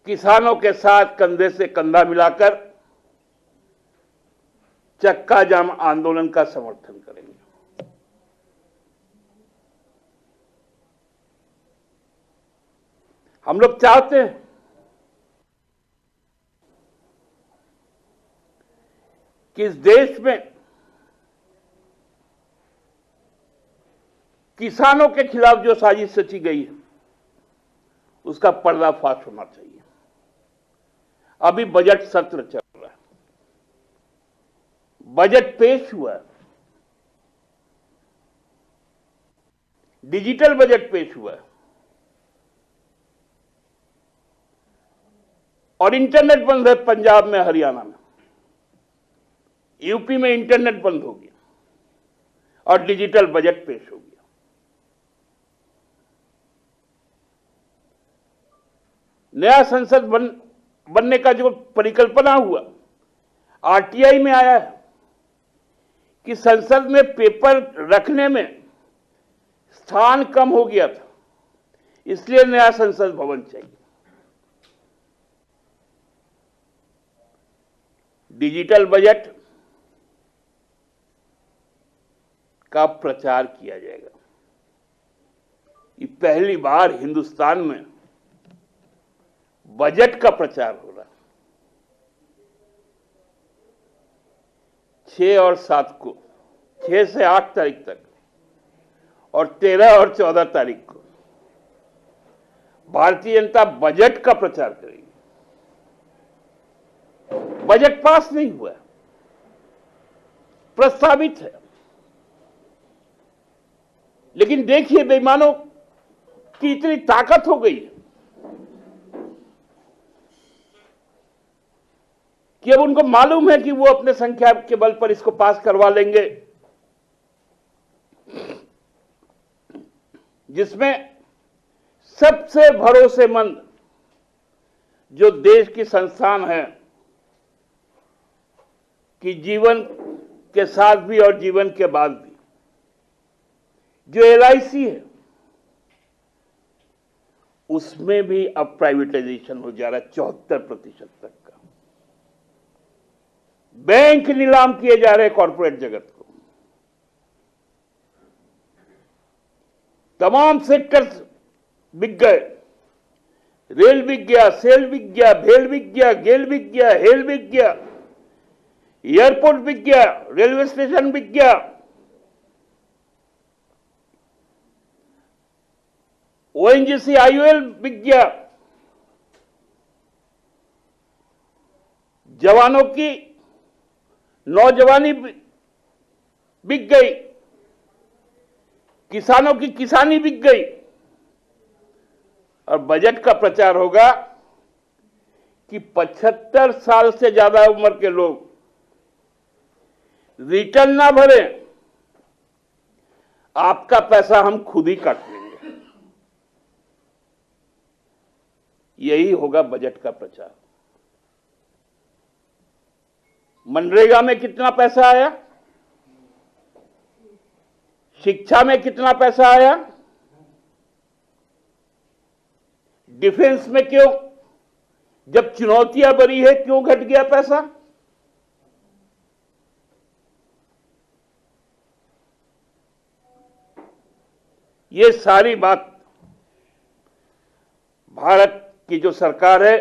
किसानों के साथ कंधे से कंधा मिलाकर चक्का जाम आंदोलन का समर्थन करेंगे। हम लोग चाहते हैं कि इस देश में किसानों के खिलाफ जो साजिश रची गई है उसका पर्दाफाश होना चाहिए। अभी बजट सत्र चल रहा है, बजट पेश हुआ है, डिजिटल बजट पेश हुआ है और इंटरनेट बंद है पंजाब में, हरियाणा में, यूपी में इंटरनेट बंद हो गया और डिजिटल बजट पेश हो गया। नया संसद बनने का जो परिकल्पना हुआ, आरटीआई में आया है कि संसद में पेपर रखने में स्थान कम हो गया था, इसलिए नया संसद भवन चाहिए। डिजिटल बजट का प्रचार किया जाएगा। ये पहली बार हिंदुस्तान में बजट का प्रचार हो रहा है। 6 और 7 को, 6 से 8 तारीख तक और 13 और 14 तारीख को भारतीय जनता बजट का प्रचार करेगी। बजट पास नहीं हुआ है, प्रस्तावित है, लेकिन देखिए बेईमानों की इतनी ताकत हो गई है कि अब उनको मालूम है कि वो अपने संख्या के बल पर इसको पास करवा लेंगे, जिसमें सबसे भरोसेमंद जो देश की संस्थान है कि जीवन के साथ भी और जीवन के बाद भी, जो एलआईसी है, उसमें भी अब प्राइवेटाइजेशन हो जा रहा है 74% तक का। बैंक नीलाम किए जा रहे हैं कॉर्पोरेट जगत को। तमाम सेक्टर्स बिक गए, रेल बिक गया, सेल बिक गया, भेल बिक गया, गेल बिक गया, हेल बिक गया, एयरपोर्ट बिक गया, रेलवे स्टेशन बिक गया, ओएनजीसी आईओएल बिक गया, जवानों की नौजवानी बिक गई, किसानों की किसानी बिक गई। और बजट का प्रचार होगा कि 75 साल से ज्यादा उम्र के लोग रिटर्न ना भरें, आपका पैसा हम खुद ही काट लेंगे। यही होगा बजट का प्रचार। मनरेगा में कितना पैसा आया, शिक्षा में कितना पैसा आया, डिफेंस में क्यों, जब चुनौतियां बड़ी है क्यों घट गया पैसा? ये सारी बात भारत की जो सरकार है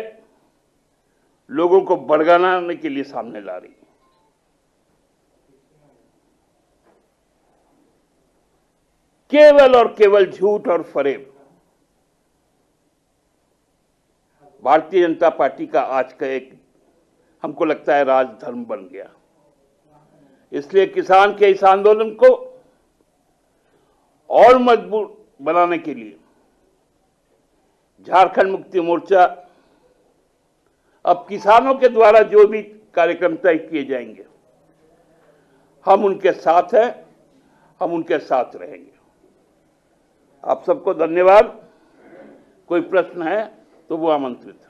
लोगों को बरगलाने के लिए सामने ला रही है। केवल और केवल झूठ और फरेब। भारतीय जनता पार्टी का आज का एक, हमको लगता है, राजधर्म बन गया। इसलिए किसान के इस आंदोलन को और मजबूत बनाने के लिए झारखंड मुक्ति मोर्चा अब किसानों के द्वारा जो भी कार्यक्रम तय किए जाएंगे, हम उनके साथ हैं, हम उनके साथ रहेंगे। आप सबको धन्यवाद। कोई प्रश्न है तो वो आमंत्रित है।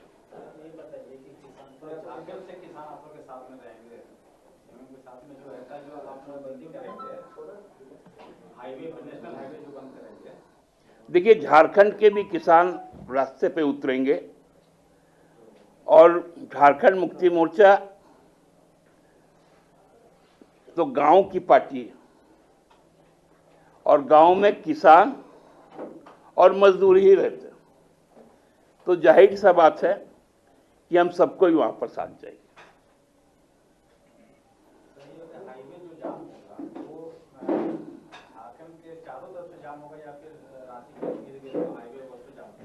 देखिए, झारखंड के भी किसान रास्ते पे उतरेंगे और झारखंड मुक्ति मोर्चा तो गांव की पार्टी है और गांव में किसान और मजदूर ही रहते हैं, तो जाहिर सा बात है कि हम सबको ही वहां पर साथ जाएंगे।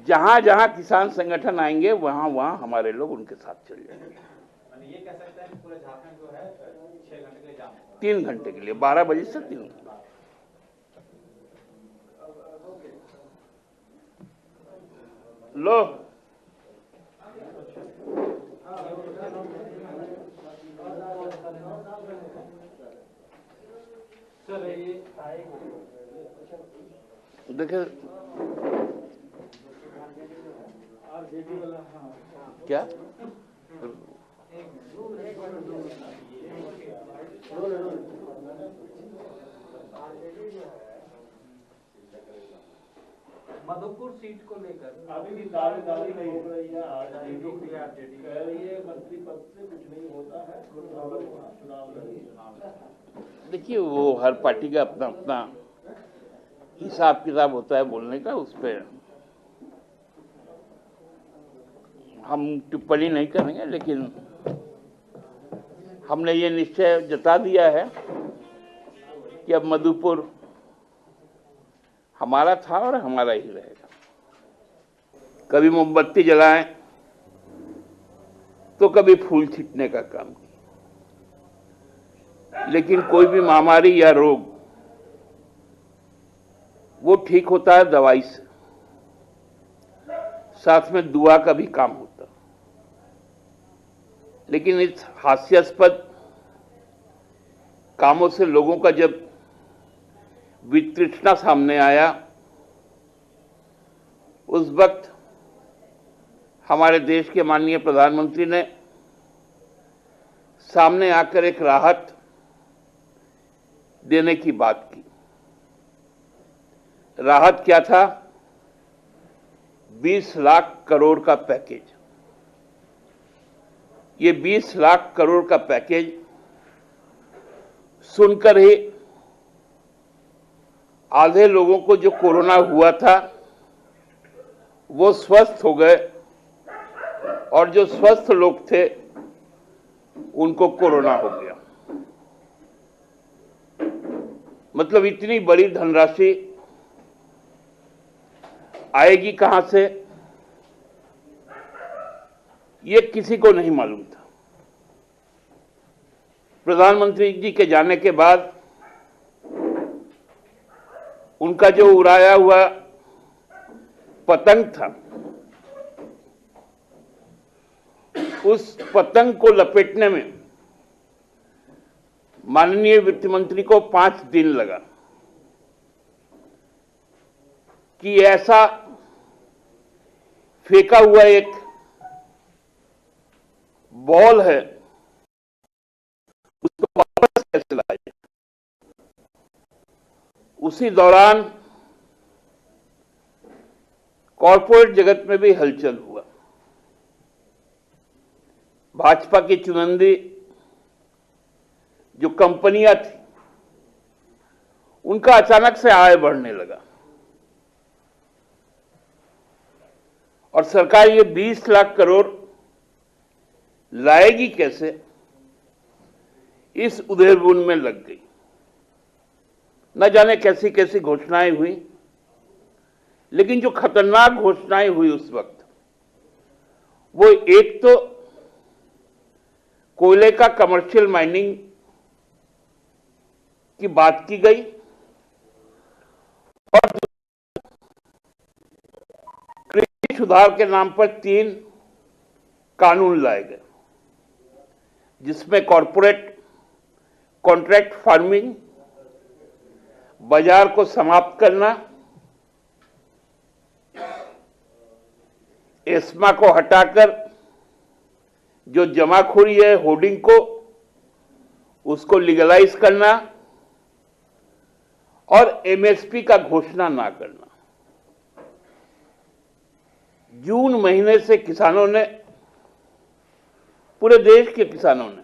जहां जहां किसान संगठन आएंगे वहां वहां हमारे लोग उनके साथ चल जाएंगे। ये कह सकते हैं कि पूरे झारखंड जो है 6 घंटे के लिए जाम होगा। 3 घंटे के लिए, 12 बजे से 3 घंटे। लो देखिए क्या मधुपुर सीट को लेकर अभी भी दावेदारी नहीं हो रही है। आरजेडी कह रही है मंत्री पद से कुछ नहीं होता है, चुनाव लड़ेगी। देखिए, वो हर पार्टी का अपना अपना हिसाब किताब होता है बोलने का, उस पर हम टिप्पणी नहीं करेंगे, लेकिन हमने ये निश्चय जता दिया है कि अब मधुपुर हमारा था और हमारा ही रहेगा। कभी मोमबत्ती जलाएं तो कभी फूल छींटने का काम किया, लेकिन कोई भी महामारी या रोग वो ठीक होता है दवाई से, साथ में दुआ का भी काम होता है। लेकिन इस हास्यास्पद कामों से लोगों का जब वितृष्णा सामने आया, उस वक्त हमारे देश के माननीय प्रधानमंत्री ने सामने आकर एक राहत देने की बात की। राहत क्या था? 20 लाख करोड़ का पैकेज। ये 20 लाख करोड़ का पैकेज सुनकर ही आधे लोगों को जो कोरोना हुआ था वो स्वस्थ हो गए, और जो स्वस्थ लोग थे उनको कोरोना हो गया। मतलब इतनी बड़ी धनराशि आएगी कहां से, ये किसी को नहीं मालूम था। प्रधानमंत्री जी के जाने के बाद उनका जो उड़ाया हुआ पतंग था, उस पतंग को लपेटने में माननीय वित्त मंत्री को 5 दिन लगा कि ऐसा फेंका हुआ एक बॉल है, उसको वापस कैसे लाए। उसी दौरान कॉर्पोरेट जगत में भी हलचल हुआ। भाजपा की चुनिंदा जो कंपनियां थी, उनका अचानक से आय बढ़ने लगा, और सरकार ये 20 लाख करोड़ लाएगी कैसे, इस उधेड़बुन में लग गई। न जाने कैसी कैसी घोषणाएं हुई, लेकिन जो खतरनाक घोषणाएं हुई उस वक्त, वो एक तो कोयले का कमर्शियल माइनिंग की बात की गई, और कृषि सुधार के नाम पर 3 कानून लाए गए, जिसमें कॉर्पोरेट कॉन्ट्रैक्ट फार्मिंग, बाजार को समाप्त करना, एस्मा को हटाकर जो जमाखोरी है होर्डिंग को, उसको लीगलाइज करना, और एमएसपी का घोषणा ना करना। जून महीने से किसानों ने पूरे देश के किसानों ने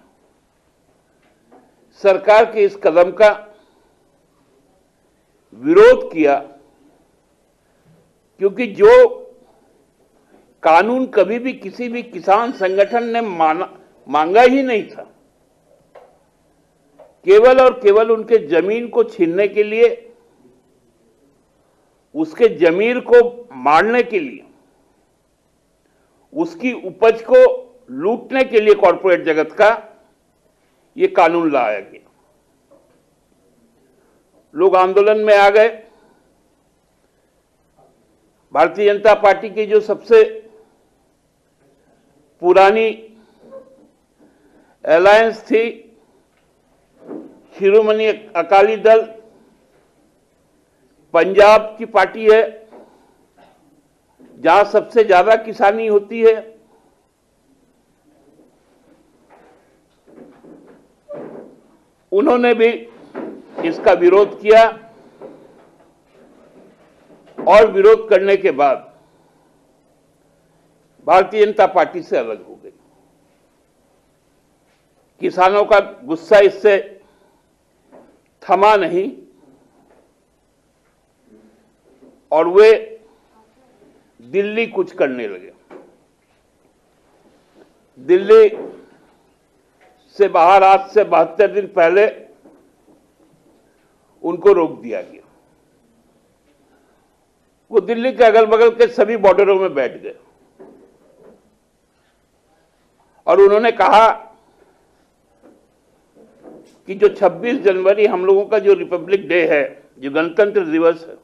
सरकार के इस कदम का विरोध किया, क्योंकि जो कानून कभी भी किसी भी किसान संगठन ने मांगा ही नहीं था, केवल और केवल उनके जमीन को छीनने के लिए, उसके जमीन को मारने के लिए, उसकी उपज को लूटने के लिए कॉरपोरेट जगत का ये कानून लाया गया। लोग आंदोलन में आ गए। भारतीय जनता पार्टी की जो सबसे पुरानी अलायंस थी, शिरोमणि अकाली दल, पंजाब की पार्टी है, जहां सबसे ज्यादा किसानी होती है, उन्होंने भी इसका विरोध किया और विरोध करने के बाद भारतीय जनता पार्टी से अलग हो गई। किसानों का गुस्सा इससे थमा नहीं और वे दिल्ली कुछ करने लगे। दिल्ली से बाहर आज से 72 दिन पहले उनको रोक दिया गया। वो दिल्ली के अगल बगल के सभी बॉर्डरों में बैठ गए और उन्होंने कहा कि जो 26 जनवरी हम लोगों का जो रिपब्लिक डे है, जो गणतंत्र दिवस है,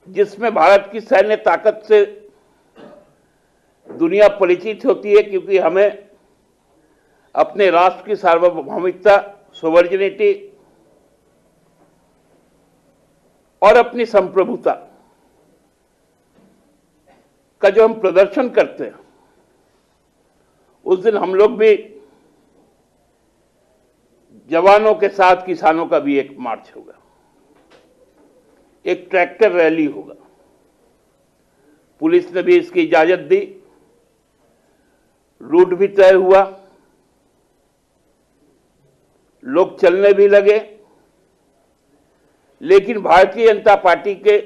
जिसमें भारत की सैन्य ताकत से दुनिया परिचित होती है, क्योंकि हमें अपने राष्ट्र की सार्वभौमिकता, सोवर्जिनिटी और अपनी संप्रभुता का जो हम प्रदर्शन करते हैं, उस दिन हम लोग भी जवानों के साथ किसानों का भी एक मार्च होगा, एक ट्रैक्टर रैली होगा। पुलिस ने भी इसकी इजाजत दी, रूट भी तय हुआ, लोग चलने भी लगे। लेकिन भारतीय जनता पार्टी के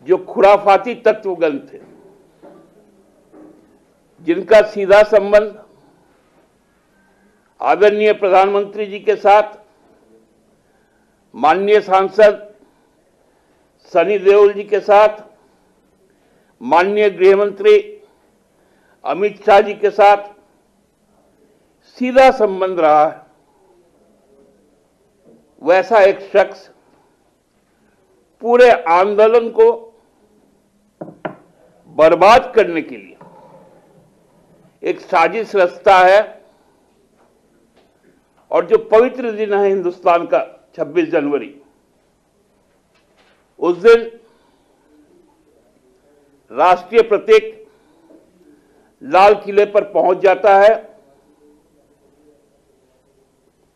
जो खुराफाती तत्वगण थे, जिनका सीधा संबंध आदरणीय प्रधानमंत्री जी के साथ माननीय सांसद सनी देओल जी के साथ, माननीय गृह मंत्री अमित शाह जी के साथ सीधा संबंध रहा है, वैसा एक शख्स पूरे आंदोलन को बर्बाद करने के लिए एक साजिश रचता है। और जो पवित्र दिन है हिंदुस्तान का 26 जनवरी, उस दिन राष्ट्रीय प्रतीक लाल किले पर पहुंच जाता है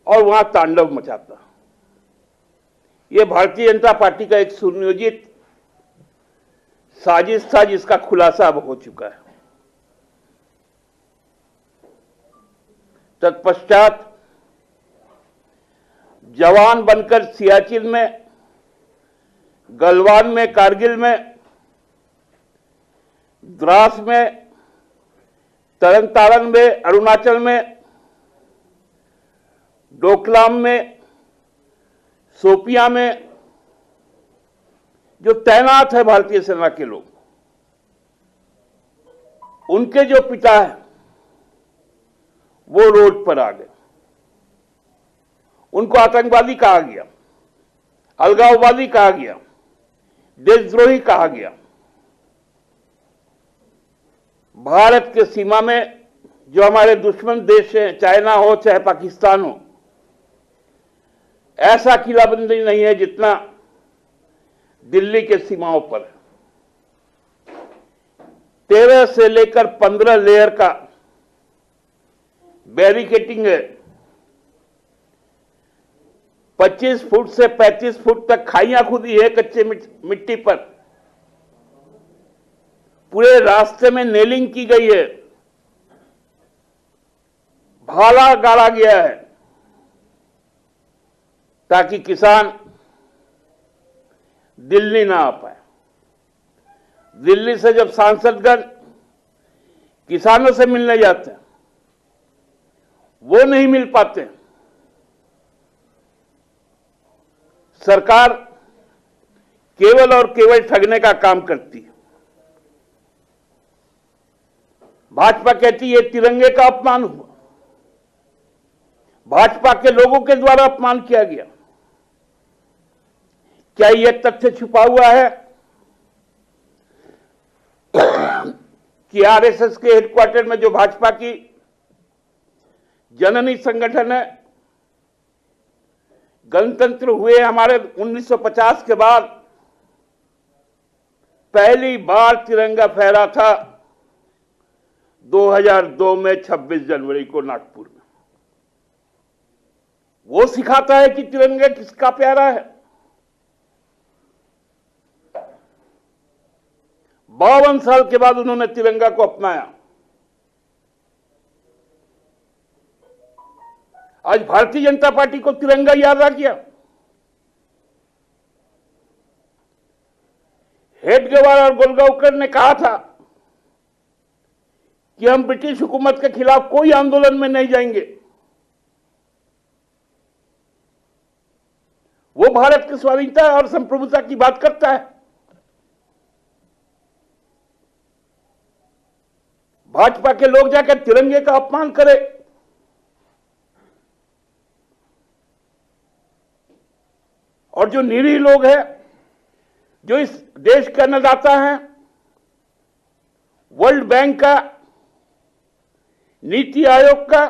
और वहां तांडव मचाता है। यह भारतीय जनता पार्टी का एक सुनियोजित साजिश था, जिसका खुलासा अब हो चुका है। तत्पश्चात जवान बनकर सियाचिन में, गलवान में, कारगिल में, द्रास में, तरन तारण में, अरुणाचल में, डोकलाम में, शोपियां में जो तैनात है भारतीय सेना के लोग, उनके जो पिता है वो रोड पर आ गए। उनको आतंकवादी कहा गया, अलगाववादी कहा गया, देशद्रोही कहा गया। भारत के सीमा में जो हमारे दुश्मन देश हैं, चाइना हो चाहे पाकिस्तान हो, ऐसा किलाबंदी नहीं है जितना दिल्ली के सीमाओं पर है। 13 से लेकर 15 लेयर का बैरिकेटिंग है। 25 फुट से 35 फुट तक खाइयां खुदी है कच्चे मिट्टी पर। पूरे रास्ते में नेलिंग की गई है, भाला गाड़ा गया है ताकि किसान दिल्ली ना आ पाए। दिल्ली से जब सांसदगण किसानों से मिलने जाते हैं, वो नहीं मिल पाते। सरकार केवल और केवल ठगने का काम करती है। भाजपा कहती है तिरंगे का अपमान हुआ, भाजपा के लोगों के द्वारा अपमान किया गया। क्या यह तथ्य छुपा हुआ है कि आरएसएस के हेडक्वार्टर में जो भाजपा की जननी संगठन है, गणतंत्र हुए हमारे 1950 के बाद पहली बार तिरंगा फहरा था 2002 में 26 जनवरी को नागपुर में। वो सिखाता है कि तिरंगा किसका प्यारा है। 52 साल के बाद उन्होंने तिरंगा को अपनाया। आज भारतीय जनता पार्टी को तिरंगा याद आ गया। हेडगेवार और गोलगांवकर ने कहा था कि हम ब्रिटिश हुकूमत के खिलाफ कोई आंदोलन में नहीं जाएंगे। वो भारत की स्वाधीनता और संप्रभुता की बात करता है। भाजपा के लोग जाकर तिरंगे का अपमान करें। और जो निरीह लोग हैं, जो इस देश के अन्नदाता हैं, वर्ल्ड बैंक का, नीति आयोग का,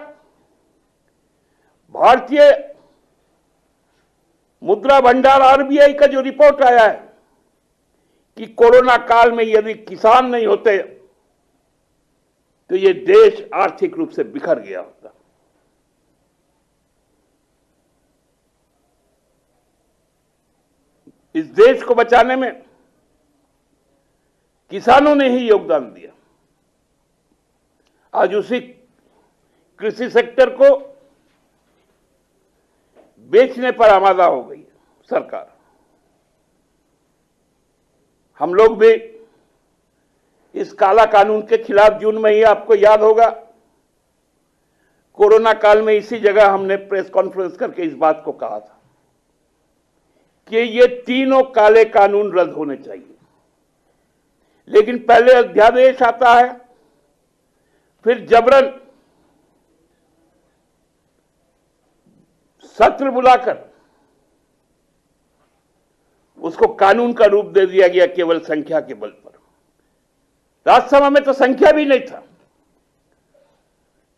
भारतीय मुद्रा भंडार आरबीआई का जो रिपोर्ट आया है कि कोरोना काल में यदि किसान नहीं होते तो ये देश आर्थिक रूप से बिखर गया होता। इस देश को बचाने में किसानों ने ही योगदान दिया। आज उसी कृषि सेक्टर को बेचने पर आमादा हो गई है सरकार। हम लोग भी इस काला कानून के खिलाफ जून में ही, आपको याद होगा, कोरोना काल में इसी जगह हमने प्रेस कॉन्फ्रेंस करके इस बात को कहा था कि ये तीनों काले कानून रद्द होने चाहिए। लेकिन पहले अध्यादेश आता है, फिर जबरन सत्र बुलाकर उसको कानून का रूप दे दिया गया केवल संख्या के बल पर। राज्यसभा में तो संख्या भी नहीं था,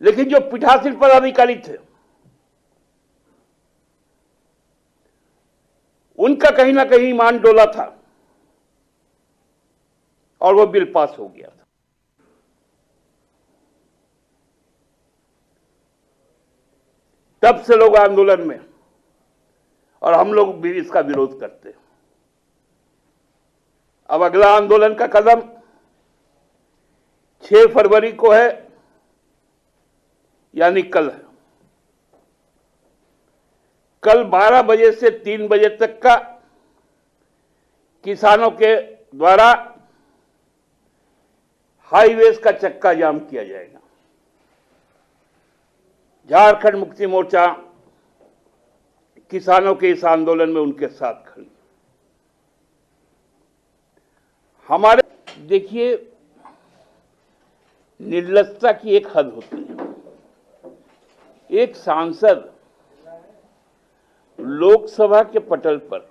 लेकिन जो पीठासीन पदाधिकारी थे उनका कहीं ना कहीं ईमान डोला था और वो बिल पास हो गया था। तब से लोग आंदोलन में, और हम लोग भी इसका विरोध करते हैं। अब अगला आंदोलन का कदम 6 फरवरी को है, यानी कल है। कल 12 बजे से 3 बजे तक का किसानों के द्वारा हाईवेज का चक्का जाम किया जाएगा। झारखंड मुक्ति मोर्चा किसानों के इस आंदोलन में उनके साथ खड़ी। हमारे, देखिए, निर्लजता की एक हद होती है। एक सांसद लोकसभा के पटल पर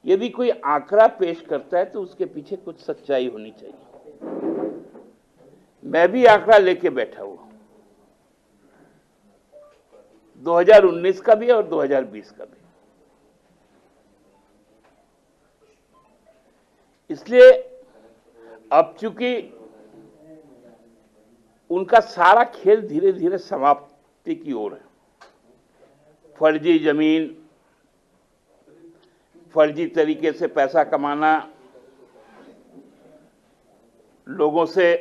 यदि कोई आंकड़ा पेश करता है तो उसके पीछे कुछ सच्चाई होनी चाहिए। मैं भी आंकड़ा लेके बैठा हुआ, 2019 का भी और 2020 का भी। इसलिए अब चूंकि उनका सारा खेल धीरे धीरे समाप्ति की ओर है, फर्जी जमीन, फर्जी तरीके से पैसा कमाना, लोगों से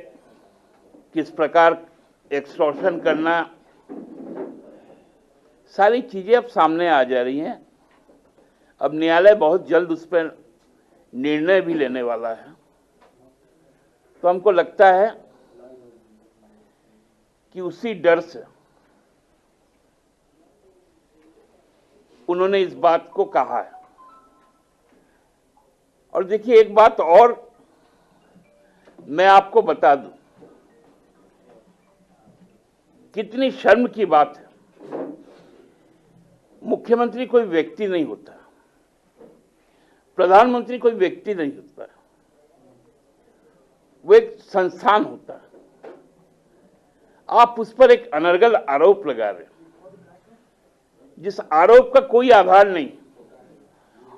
किस प्रकार एक्सटॉर्शन करना, सारी चीजें अब सामने आ जा रही हैं। अब न्यायालय बहुत जल्द उस पर निर्णय भी लेने वाला है। तो हमको लगता है कि उसी डर से उन्होंने इस बात को कहा है। और देखिए, एक बात और मैं आपको बता दूं, कितनी शर्म की बात है। मुख्यमंत्री कोई व्यक्ति नहीं होता, प्रधानमंत्री कोई व्यक्ति नहीं होता, वो एक संस्थान होता है। आप उस पर एक अनर्गल आरोप लगा रहे हैं, जिस आरोप का कोई आधार नहीं,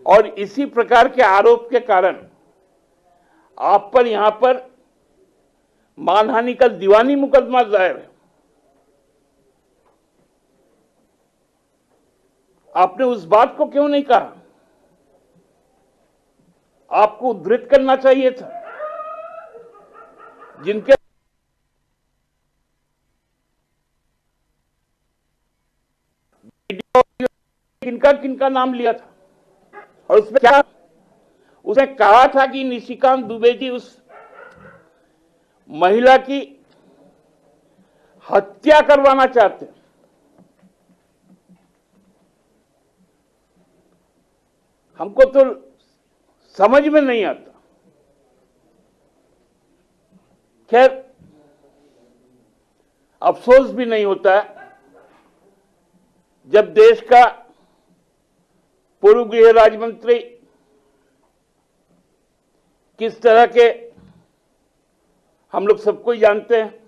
और इसी प्रकार के आरोप के कारण आप पर यहां पर मानहानि का दीवानी मुकदमा दायर है। आपने उस बात को क्यों नहीं कहा? आपको उद्धृत करना चाहिए था। जिनके किनका किनका नाम लिया था, और उसमें क्या उसने कहा था कि निशिकांत दुबे जी उस महिला की हत्या करवाना चाहते हैं। हमको तो समझ में नहीं आता। खैर, अफसोस भी नहीं होता है जब देश का पूर्व गृह राज्य मंत्री किस तरह के, हम लोग सबको ही जानते हैं,